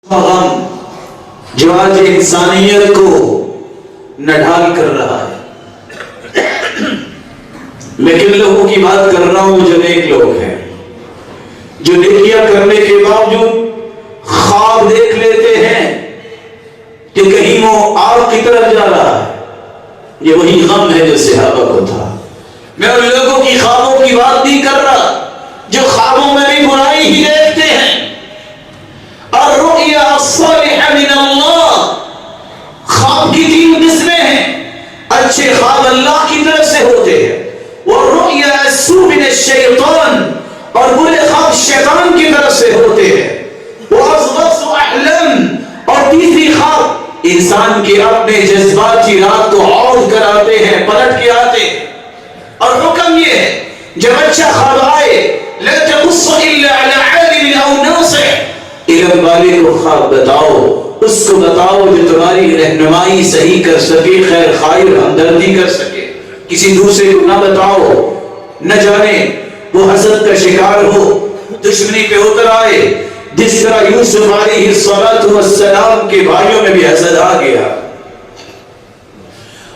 غم جو آج انسانیت کو نڈھال کر رہا ہے. میں کن لوگوں کی بات کر رہا ہوں جو نیک لوگ ہیں, جو نیکیاں کرنے کے باوجود خواب دیکھ لیتے ہیں کہ کہیں وہ آگ کی طرف جا رہا ہے. یہ وہی غم ہے جو صحابہ کو تھا. میں ان لوگوں کی خوابوں کی بات نہیں کر رہا جو خوابوں میں بھی برائی ہی دیکھتے ہیں. الرؤیا الصالحہ من اللہ, خواب کی 3 قسمیں ہیں. اچھے خواب اللہ کی طرف سے ہوتے ہیں. والرؤیا السوء من الشیطان, اور برے خواب شیطان کی طرف سے ہوتے ہیں. واضغاث احلام, اور تیسری خواب انسان کے اپنے جذباتی رات کو عود کراتے ہیں, پلٹ کے آتے ہیں. اور حکم یہ ہے جب اچھا خواب آئے لا تقص الا على عالم او ناصح, علم والے کو خواب بتاؤ, اس کو بتاؤ جو تمہاری رہنمائی صحیح کر سکے, خیر خواہ ہمدردی کر سکے. کسی دوسرے کو نہ بتاؤ, نہ جانے وہ حسد کا شکار ہو, دشمنی پہ اتر آئے. جس طرح یوسف علیہ السلام کے بھائیوں میں بھی حسد آ گیا.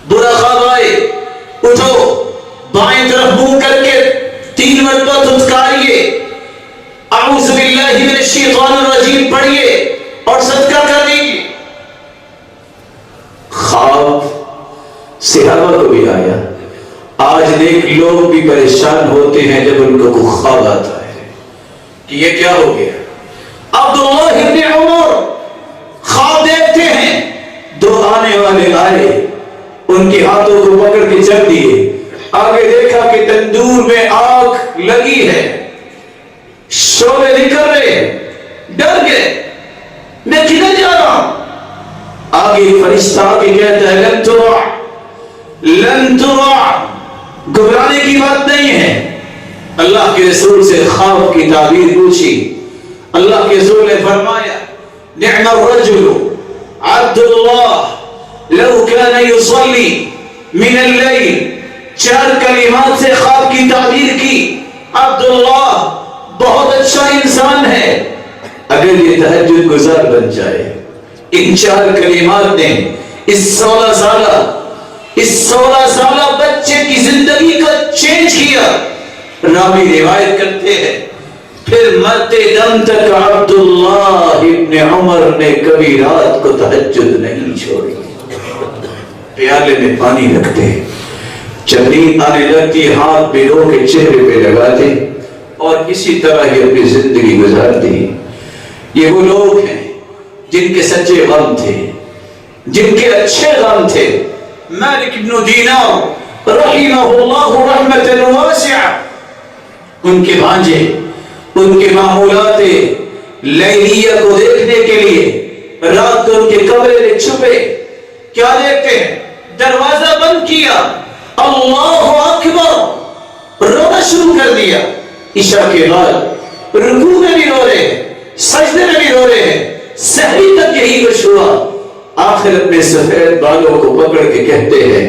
برا خواب آئے, اٹھو, بائیں طرف منہ کر کے 3 مرتبہ دھتکاریے, اعوذ باللہ من الشیطان الرجیم پڑھیے اور صدقہ کر دیجیے. خواب صحابہ کو بھی آیا. آج نیک لوگ بھی پریشان ہوتے ہیں جب ان کو خواب آتا ہے کہ یہ کیا ہو گیا. عبداللہ ابن عمر خواب دیکھتے ہیں, 2 آنے والے آئے, ان کے ہاتھوں کو پکڑ کے چل دیے. آگے دیکھا کہ تندور میں آگ لگی ہے, شعلے نکل رہے ہیں. ڈر گئے, میں کدھر جا رہا ہوں. آگے فرشتہ آگے کہتا ہے لن ترع, لن ترع, گھبرانے کی بات نہیں ہے. اللہ کے رسول سے خواب کی تعبیر پوچھی. اللہ کے رسول نے فرمایا نعم الرجل عبد اللہ لو كان يصلي من الليل. 4 کلمات سے خواب کی تعبیر کی. عبداللہ بہت اچھا انسان ہے اگر یہ تہجد گزار بن جائے. ان 4 کلمات نے اس 16 سالہ بچے کی زندگی کا چینج کیا. راوی روایت کرتے ہیں پھر مرتے دم تک عبداللہ ابن عمر نے کبھی رات کو تہجد نہیں چھوڑی. پیالے میں پانی رکھتے, جب نیند آنے لگتی ہاتھ بھگو کے چہرے پہ لگاتے اور اسی طرح ہی اپنی زندگی گزارتی. یہ وہ لوگ ہیں جن کے سچے غم تھے, جن کے اچھے غم تھے. مالک بن دینار رحمہ اللہ رحمت واسعہ, ان کے بھانجے ان کے معمولات لیلیہ کو دیکھنے کے لیے رات کو ان کے کمرے میں چھپے. کیا دیکھتے ہیں, دروازہ بند کیا, اللہ اکبر, رونا شروع کر دیا. عشاء کے بعد رکوع میں بھی رو رہے ہیں, سجدے میں بھی رو رہے ہیں, سحری تک یہی کچھ ہوا. آخر اپنے سفید بالوں کو پکڑ کے کہتے ہیں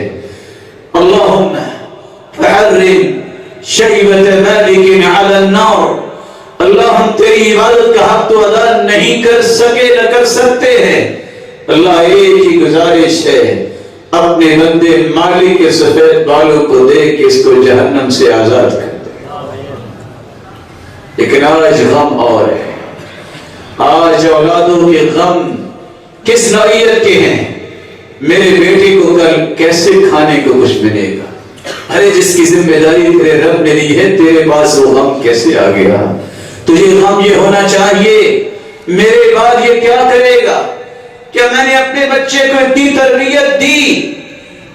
اللہم فحرم شیبت مالک علی النار. اللہ ہم تیری عبادت کا حق تو ادا نہیں کر سکے نہ کر سکتے ہیں. اللہ ایک ہی گزارش ہے, اپنے بندے مالک کے سفید بالوں کو دیکھ کے اس کو جہنم سے آزاد کر دے. لیکن آج غم اور ہے. آج اولادوں کے غم کس نوعیت کے ہیں. میرے بیٹے کو کل کیسے کھانے کو کچھ ملے گا. ارے جس کی ذمہ داری تیرے رب نے دی ہے تیرے پاس وہ غم کیسے آ گیا. تجھے غم یہ ہونا چاہیے میرے بعد یہ کیا کرے گا. کیا میں نے اپنے بچے کو اتنی تربیت دی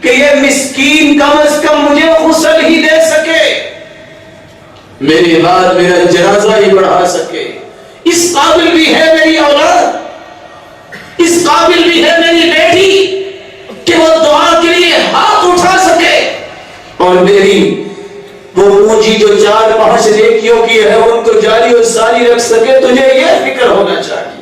کہ یہ مسکین کم از کم مجھے غسل ہی دے سکے, میرے بعد میرا جنازہ ہی پڑھا سکے. اس قابل بھی ہے میری اولاد, اس قابل بھی ہے میری بیٹی کہ وہ دعا کے لیے ہاتھ اٹھا سکے. اور میری وہ پونجی جو 4-5 نیکیوں کی ہے ان کو جاری اور ساری رکھ سکے. تجھے یہ فکر ہونا چاہیے.